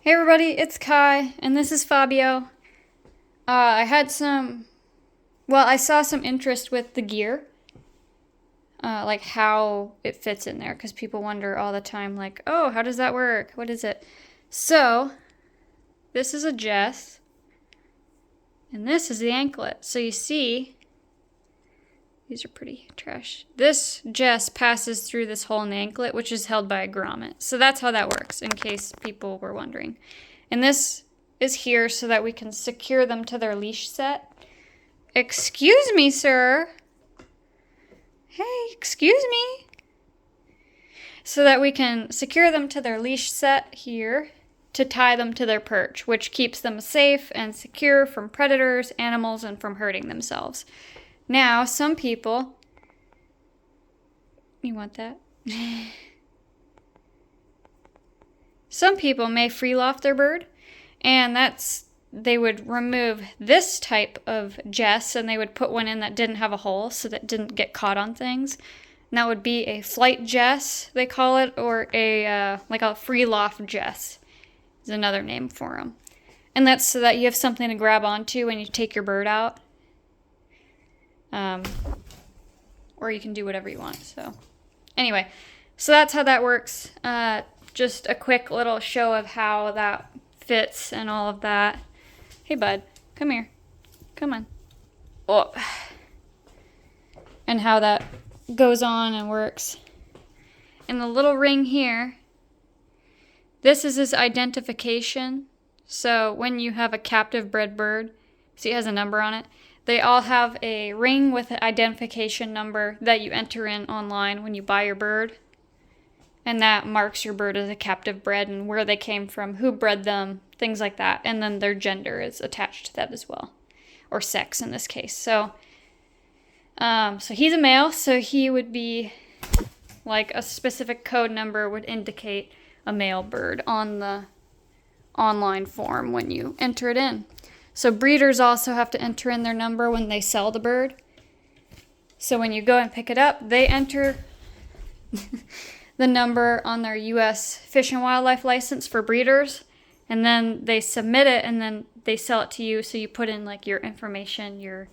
Hey everybody, it's Kai, and this is Fabio. I saw some interest with the gear, like how it fits in there, because people wonder all the time, like, oh, how does that work? What is it? So, this is a Jess, and this is the anklet. So you see, these are pretty trash. This Jess passes through this hole in the anklet, which is held by a grommet. So that's how that works, in case people were wondering. And this is here so that we can secure them to their leash set. Excuse me, sir. Hey, excuse me. So that we can secure them to their leash set here to tie them to their perch, which keeps them safe and secure from predators, animals, and from hurting themselves. Now, some people... You want that? Some people may free loft their bird, and they would remove this type of Jess and they would put one in that didn't have a hole so that it didn't get caught on things. And that would be a flight Jess, they call it, or a free loft Jess is another name for them. And that's so that you have something to grab onto when you take your bird out. Or you can do whatever you want. So anyway, so that's how that works. Just a quick little show of how that fits and all of that. Hey, bud, come here. Come on. Oh. And how that goes on and works. And the little ring here, this is his identification. So when you have a captive bred bird, see it has a number on it, they all have a ring with an identification number that you enter in online when you buy your bird. And that marks your bird as a captive bred and where they came from, who bred them, things like that. And then their gender is attached to that as well. Or sex in this case. So he's a male, so he would be like a specific code number would indicate a male bird on the online form when you enter it in. So breeders also have to enter in their number when they sell the bird. So when you go and pick it up, they enter the number on their U.S. Fish and Wildlife license for breeders, and then they submit it, and then they sell it to you, so you put in like your information,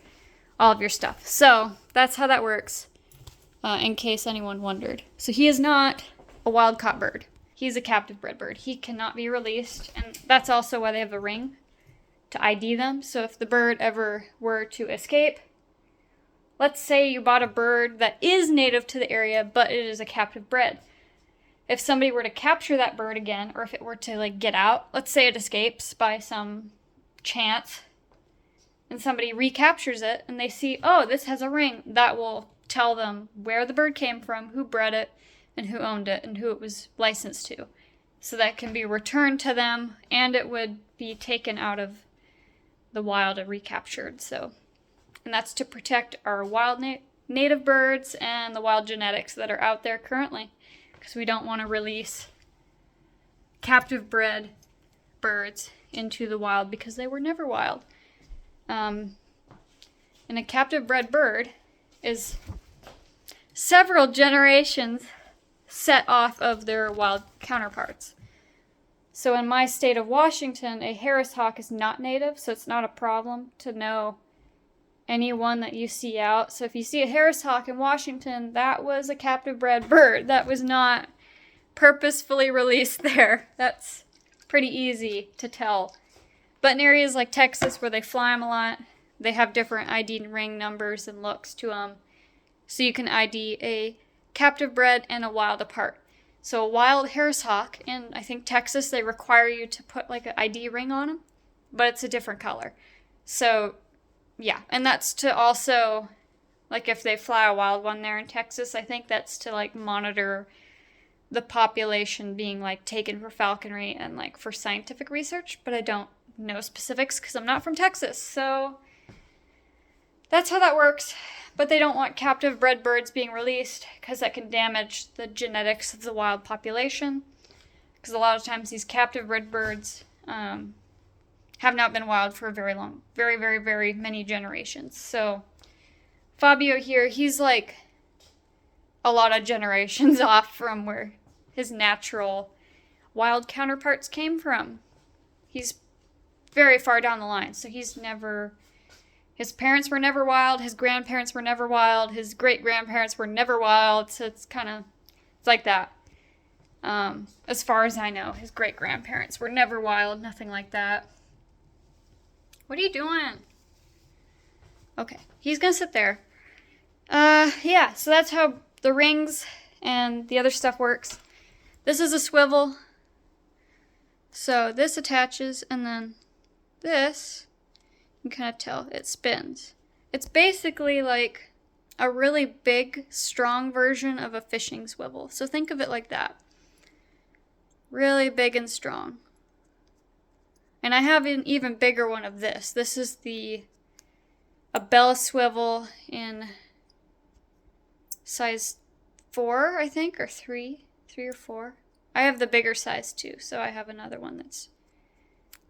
all of your stuff. So that's how that works, in case anyone wondered. So he is not a wild-caught bird. He's a captive bred bird. He cannot be released, and that's also why they have a ring to ID them. So if the bird ever were to escape, let's say you bought a bird that is native to the area, but it is a captive bred. If somebody were to capture that bird again, or if it were to get out, let's say it escapes by some chance, and somebody recaptures it, and they see, oh, this has a ring, that will tell them where the bird came from, who bred it, and who owned it, and who it was licensed to. So that can be returned to them, and it would be taken out of the wild and recaptured. And that's to protect our wild native birds and the wild genetics that are out there currently. Because we don't want to release captive bred birds into the wild because they were never wild. And a captive bred bird is several generations set off of their wild counterparts. So in my state of Washington, a Harris hawk is not native, so it's not a problem to know anyone that you see out. So if you see a Harris hawk in Washington, that was a captive bred bird. That was not purposefully released there. That's pretty easy to tell. But in areas like Texas where they fly them a lot, they have different ID ring numbers and looks to them. So you can ID a captive bred and a wild apart. So a wild Harris hawk in, I think, Texas, they require you to put an ID ring on them, but it's a different color. So yeah, and that's to also, if they fly a wild one there in Texas, I think that's to, monitor the population being, taken for falconry and, for scientific research, but I don't know specifics because I'm not from Texas, so that's how that works. But they don't want captive bred birds being released because that can damage the genetics of the wild population, because a lot of times these captive bred birds, have not been wild for a very long, very, very, very many generations. So Fabio here, he's a lot of generations off from where his natural wild counterparts came from. He's very far down the line, so his parents were never wild, his grandparents were never wild, his great-grandparents were never wild, so it's like that. As far as I know, his great-grandparents were never wild, nothing like that. What are you doing? Okay, he's gonna sit there. Yeah, so that's how the rings and the other stuff works. This is a swivel. So this attaches, and then this, you can kind of tell, it spins. It's basically like a really big, strong version of a fishing swivel. So think of it like that. Really big and strong. And I have an even bigger one of this. This is a bell swivel in size 4, I think, or 3 or 4. I have the bigger size too, so I have another one that's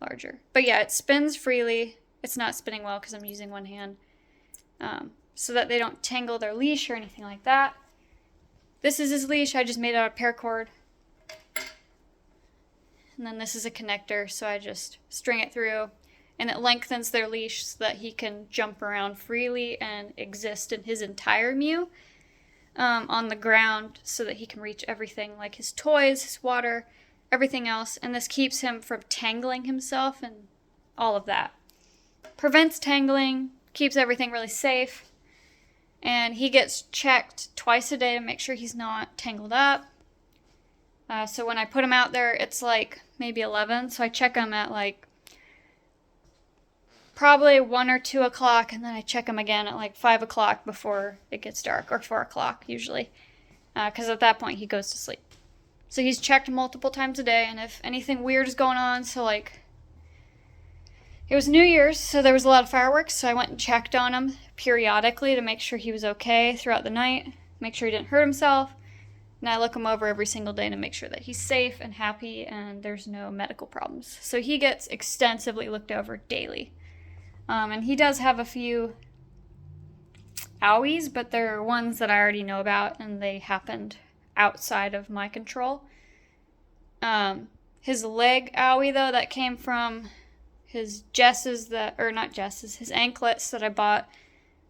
larger. But yeah, it spins freely. It's not spinning well because I'm using one hand, so that they don't tangle their leash or anything like that. This is his leash. I just made it out of paracord. And then this is a connector, so I just string it through, and it lengthens their leash so that he can jump around freely and exist in his entire mew on the ground, so that he can reach everything, like his toys, his water, everything else. And this keeps him from tangling himself and all of that. Prevents tangling, keeps everything really safe, and he gets checked twice a day to make sure he's not tangled up. So when I put him out there, it's like maybe 11, so I check him at like probably 1 or 2 o'clock, and then I check him again at like 5 o'clock before it gets dark, or 4 o'clock usually, because at that point he goes to sleep. So he's checked multiple times a day, and if anything weird is going on, so like it was New Year's, so there was a lot of fireworks, so I went and checked on him periodically to make sure he was okay throughout the night, make sure he didn't hurt himself. And I look him over every single day to make sure that he's safe and happy and there's no medical problems. So he gets extensively looked over daily. And he does have a few owies, but they're ones that I already know about, and they happened outside of my control. His leg owie, though, that came from his his anklets that I bought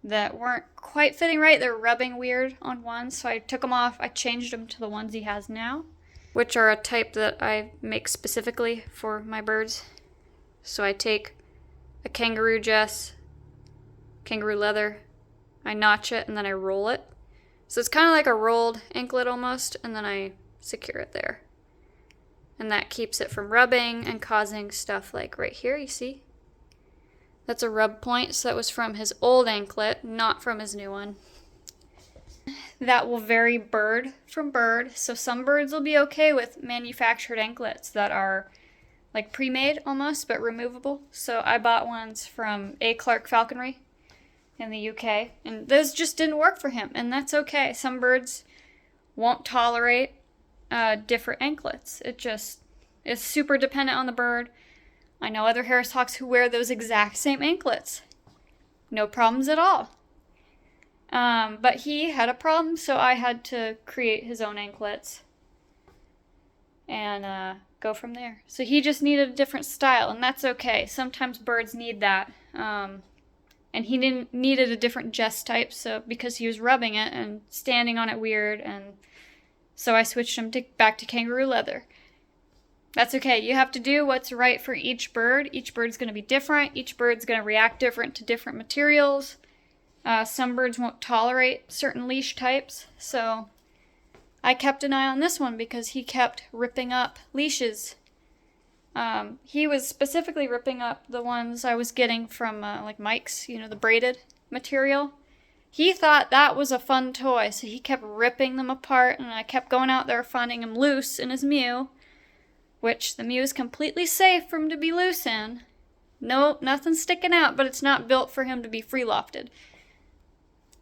that weren't quite fitting right. They're rubbing weird on one, so I took them off. I changed them to the ones he has now, which are a type that I make specifically for my birds. So I take a kangaroo leather, I notch it, and then I roll it. So it's kind of like a rolled anklet almost, and then I secure it there. And that keeps it from rubbing and causing stuff like right here, you see? That's a rub point, so that was from his old anklet, not from his new one. That will vary bird from bird. So some birds will be okay with manufactured anklets that are like pre-made almost, but removable. So I bought ones from A. Clark Falconry in the UK, and those just didn't work for him, and that's okay. Some birds won't tolerate different anklets. It just is super dependent on the bird. I know other Harris hawks who wear those exact same anklets. No problems at all. But he had a problem, so I had to create his own anklets and go from there. So he just needed a different style, and that's okay. Sometimes birds need that. And he needed a different jest type, so because he was rubbing it and standing on it weird, and so I switched him back to kangaroo leather. That's okay. You have to do what's right for each bird. Each bird's going to be different. Each bird's going to react different to different materials. Some birds won't tolerate certain leash types, so I kept an eye on this one because he kept ripping up leashes. He was specifically ripping up the ones I was getting from like Mike's, the braided material. He thought that was a fun toy, so he kept ripping them apart, and I kept going out there finding him loose in his mew, which the mew is completely safe for him to be loose in. Nope, nothing's sticking out, but it's not built for him to be free lofted.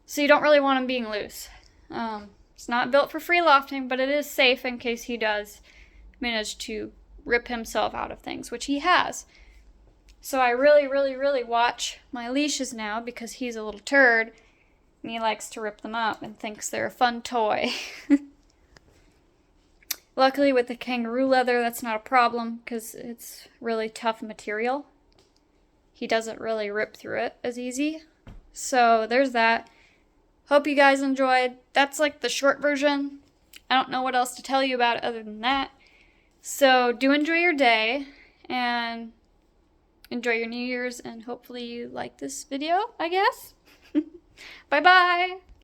So you don't really want him being loose. It's not built for free lofting, but it is safe in case he does manage to rip himself out of things, which he has. So I really, really, really watch my leashes now because he's a little turd and he likes to rip them up and thinks they're a fun toy. Luckily with the kangaroo leather, that's not a problem because it's really tough material. He doesn't really rip through it as easy. So there's that. Hope you guys enjoyed. That's like the short version. I don't know what else to tell you about it other than that. So do enjoy your day and enjoy your New Year's, and hopefully you like this video, I guess. Bye bye.